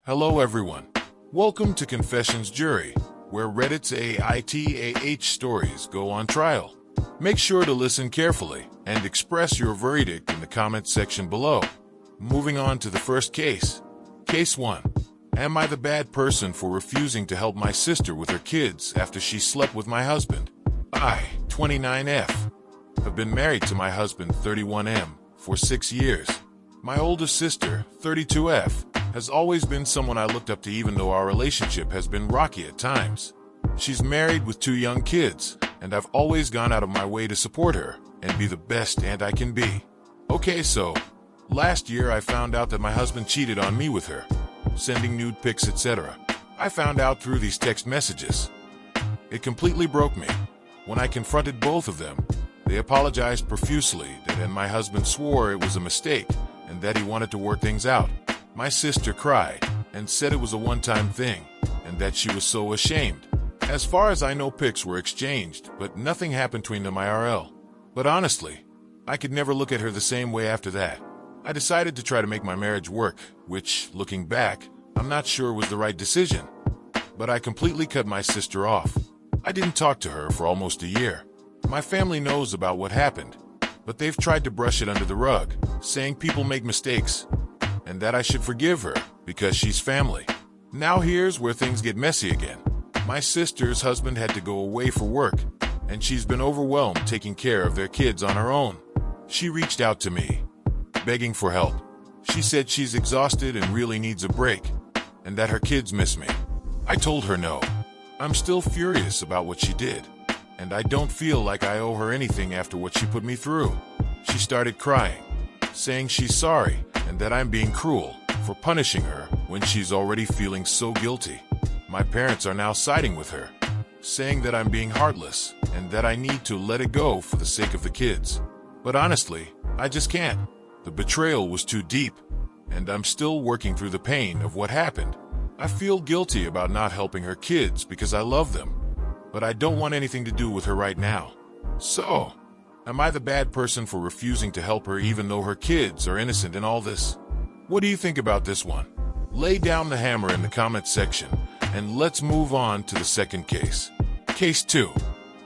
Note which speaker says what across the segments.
Speaker 1: Hello everyone. Welcome to Confessions Jury, where Reddit's AITAH stories go on trial. Make sure to listen carefully and express your verdict in the comments section below. Moving on to the first case. Case 1. Am I the bad person for refusing to help my sister with her kids after she slept with my husband? I, 29F, have been married to my husband, 31M, for 6 years. My oldest sister, 32F, has always been someone I looked up to even though our relationship has been rocky at times. She's married with 2 young kids, and I've always gone out of my way to support her and be the best aunt I can be. Okay, so, last year I found out that my husband cheated on me with her, sending nude pics, etc. I found out through these text messages. It completely broke me. When I confronted both of them, they apologized profusely, and my husband swore it was a mistake and that he wanted to work things out. My sister cried and said it was a one-time thing and that she was so ashamed. As far as I know, pics were exchanged, but nothing happened between them IRL. But honestly, I could never look at her the same way after that. I decided to try to make my marriage work, which, looking back, I'm not sure was the right decision. But I completely cut my sister off. I didn't talk to her for almost a year. My family knows about what happened, but they've tried to brush it under the rug, saying people make mistakes, and that I should forgive her because she's family. Now here's where things get messy again. My sister's husband had to go away for work, and she's been overwhelmed taking care of their kids on her own. She reached out to me, begging for help. She said she's exhausted and really needs a break, and that her kids miss me. I told her no. I'm still furious about what she did, and I don't feel like I owe her anything after what she put me through. She started crying, saying she's sorry and that I'm being cruel for punishing her when she's already feeling so guilty. My parents are now siding with her, saying that I'm being heartless and that I need to let it go for the sake of the kids. But honestly, I just can't. The betrayal was too deep, and I'm still working through the pain of what happened. I feel guilty about not helping her kids because I love them, but I don't want anything to do with her right now. So, am I the bad person for refusing to help her even though her kids are innocent in all this? What do you think about this one? Lay down the hammer in the comments section, and let's move on to the second case. Case 2.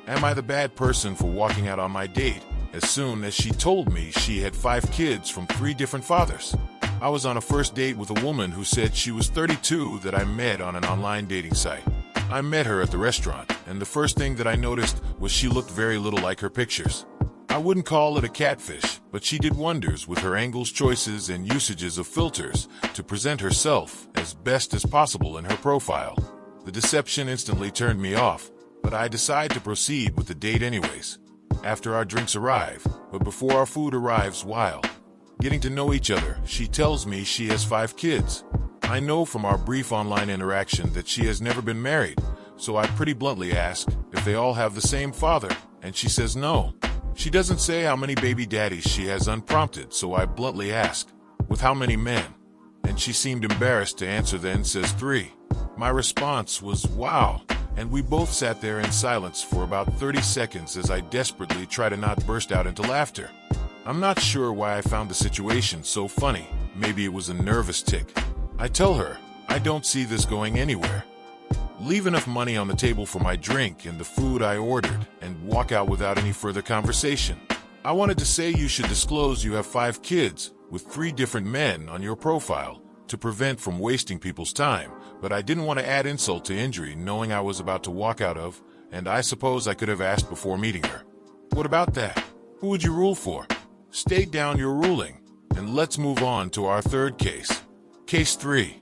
Speaker 1: Am I the bad person for walking out on my date as soon as she told me she had 5 kids from 3 different fathers? I was on a first date with a woman who said she was 32 that I met on an online dating site. I met her at the restaurant, and the first thing that I noticed was she looked very little like her pictures. I wouldn't call it a catfish, but she did wonders with her angles, choices, and usages of filters to present herself as best as possible in her profile. The deception instantly turned me off, but I decided to proceed with the date anyways. After our drinks arrive, but before our food arrives, while getting to know each other, she tells me she has 5 kids. I know from our brief online interaction that she has never been married, so I pretty bluntly ask if they all have the same father, and she says no. She doesn't say how many baby daddies she has unprompted, so I bluntly ask, with how many men? And she seemed embarrassed to answer, then says 3. My response was, wow, and we both sat there in silence for about 30 seconds as I desperately try to not burst out into laughter. I'm not sure why I found the situation so funny. Maybe it was a nervous tick. I tell her, I don't see this going anywhere. Leave enough money on the table for my drink and the food I ordered, and walk out without any further conversation. I wanted to say you should disclose you have 5 kids with 3 different men on your profile to prevent from wasting people's time, but I didn't want to add insult to injury knowing I was about to walk out of, and I suppose I could have asked before meeting her. What about that? Who would you rule for? State down your ruling, and let's move on to our third case. Case 3.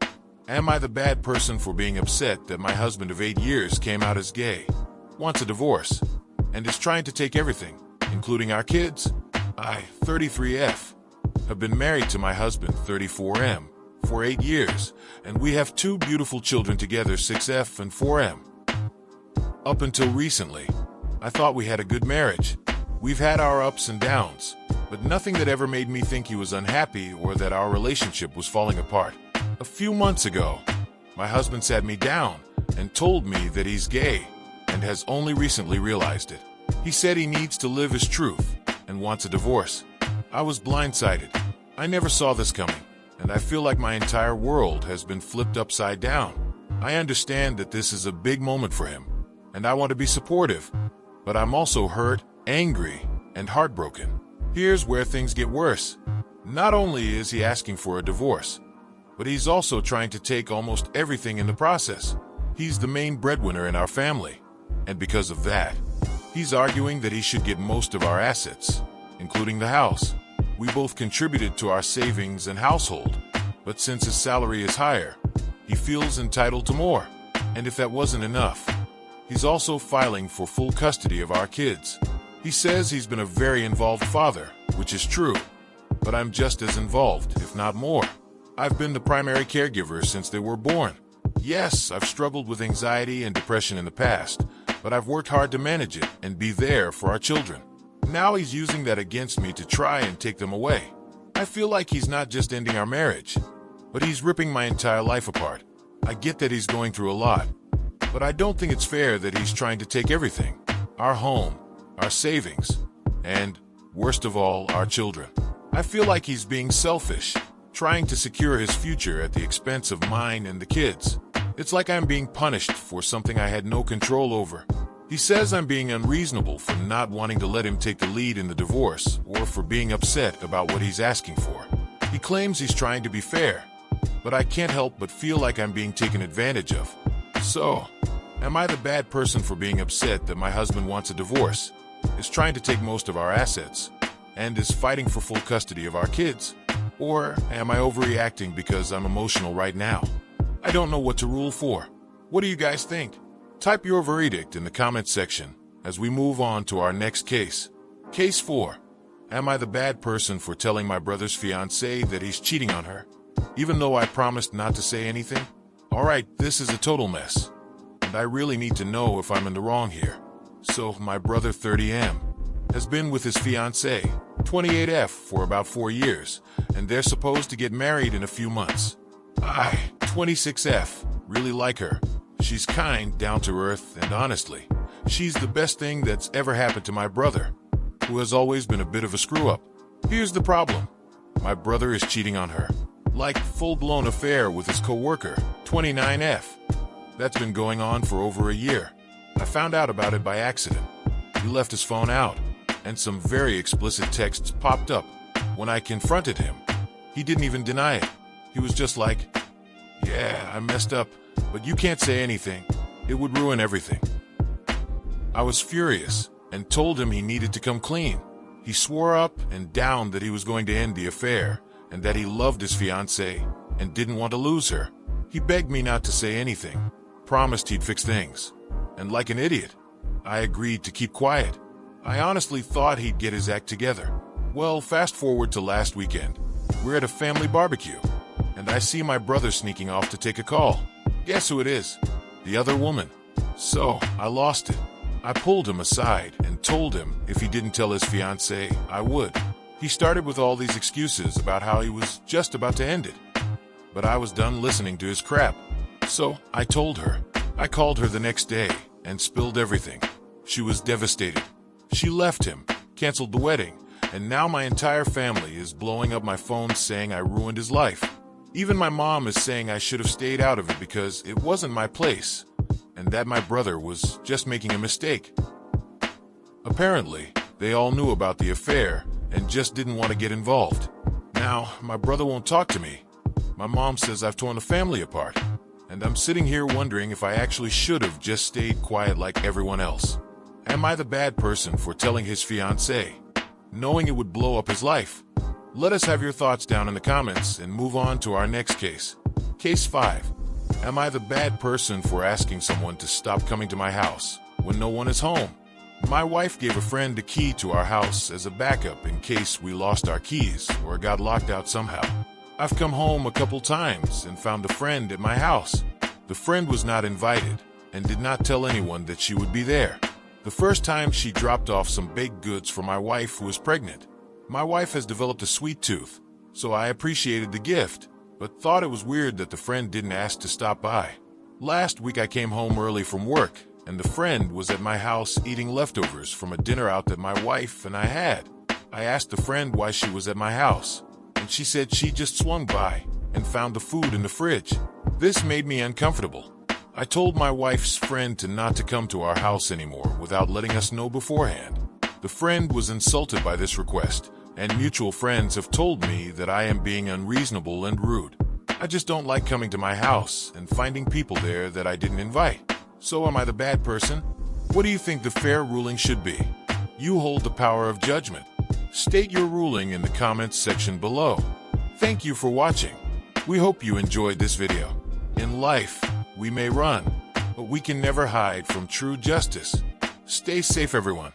Speaker 1: Am I the bad person for being upset that my husband of 8 years came out as gay, wants a divorce, and is trying to take everything, including our kids? I, 33F, have been married to my husband, 34M, for 8 years, and we have 2 beautiful children together, 6F and 4M. Up until recently, I thought we had a good marriage. We've had our ups and downs, but nothing that ever made me think he was unhappy or that our relationship was falling apart. A few months ago, my husband sat me down and told me that he's gay and has only recently realized it. He said he needs to live his truth and wants a divorce. I was blindsided. I never saw this coming. and I feel like my entire world has been flipped upside down. I understand that this is a big moment for him, and I want to be supportive, but I'm also hurt, angry, and heartbroken. Here's where things get worse. Not only is he asking for a divorce, but he's also trying to take almost everything in the process. He's the main breadwinner in our family, and because of that, he's arguing that he should get most of our assets, including the house. We both contributed to our savings and household, but since his salary is higher, he feels entitled to more. And if that wasn't enough, he's also filing for full custody of our kids. He says he's been a very involved father, which is true, but I'm just as involved, if not more. I've been the primary caregiver since they were born. Yes, I've struggled with anxiety and depression in the past, but I've worked hard to manage it and be there for our children. Now he's using that against me to try and take them away. I feel like he's not just ending our marriage, but he's ripping my entire life apart. I get that he's going through a lot, but I don't think it's fair that he's trying to take everything. Our home, our savings, and, worst of all, our children. I feel like he's being selfish, trying to secure his future at the expense of mine and the kids. It's like I'm being punished for something I had no control over. He says I'm being unreasonable for not wanting to let him take the lead in the divorce or for being upset about what he's asking for. He claims he's trying to be fair, but I can't help but feel like I'm being taken advantage of. So, am I the bad person for being upset that my husband wants a divorce, is trying to take most of our assets, and is fighting for full custody of our kids? Or am I overreacting because I'm emotional right now? I don't know what to rule for. What do you guys think? Type your verdict in the comments section as we move on to our next case. Case 4. Am I the bad person for telling my brother's fiancée that he's cheating on her, even though I promised not to say anything? Alright, this is a total mess, and I really need to know if I'm in the wrong here. So, my brother 30M has been with his fiancée, 28F, for about 4 years, and they're supposed to get married in a few months. I, 26F, really like her. She's kind, down to earth, and honestly, she's the best thing that's ever happened to my brother, who has always been a bit of a screw-up. Here's the problem. My brother is cheating on her. Like full-blown affair with his co-worker, 29F. That's been going on for over a year. I found out about it by accident. He left his phone out, and some very explicit texts popped up. When I confronted him, he didn't even deny it. He was just like, "Yeah, I messed up, but you can't say anything. It would ruin everything." I was furious and told him he needed to come clean. He swore up and down that he was going to end the affair and that he loved his fiancée and didn't want to lose her. He begged me not to say anything, promised he'd fix things. And like an idiot, I agreed to keep quiet. I honestly thought he'd get his act together. Well, fast forward to last weekend. We're at a family barbecue, and I see my brother sneaking off to take a call. Guess who it is? The other woman. So, I lost it. I pulled him aside and told him if he didn't tell his fiancée, I would. He started with all these excuses about how he was just about to end it. But I was done listening to his crap. So, I told her. I called her the next day and spilled everything. She was devastated. She left him, canceled the wedding, and now my entire family is blowing up my phone saying I ruined his life. Even my mom is saying I should have stayed out of it because it wasn't my place, and that my brother was just making a mistake. Apparently, they all knew about the affair and just didn't want to get involved. Now, my brother won't talk to me. My mom says I've torn the family apart, and I'm sitting here wondering if I actually should have just stayed quiet like everyone else. Am I the bad person for telling his fiancée, knowing it would blow up his life? Let us have your thoughts down in the comments and move on to our next case. Case 5. Am I the bad person for asking someone to stop coming to my house when no one is home? My wife gave a friend a key to our house as a backup in case we lost our keys or got locked out somehow. I've come home a couple times and found the friend at my house. The friend was not invited and did not tell anyone that she would be there. The first time she dropped off some baked goods for my wife who is pregnant. My wife has developed a sweet tooth, so I appreciated the gift, but thought it was weird that the friend didn't ask to stop by. Last week I came home early from work, and the friend was at my house eating leftovers from a dinner out that my wife and I had. I asked the friend why she was at my house, and she said she just swung by. and found the food in the fridge. This made me uncomfortable. I told my wife's friend not to come to our house anymore without letting us know beforehand. The friend was insulted by this request, and mutual friends have told me that I am being unreasonable and rude. I just don't like coming to my house and finding people there that I didn't invite. So am I the bad person? What do you think the fair ruling should be? You hold the power of judgment. State your ruling in the comments section below. Thank you for watching. We hope you enjoyed this video. In life, we may run, but we can never hide from true justice. Stay safe, everyone.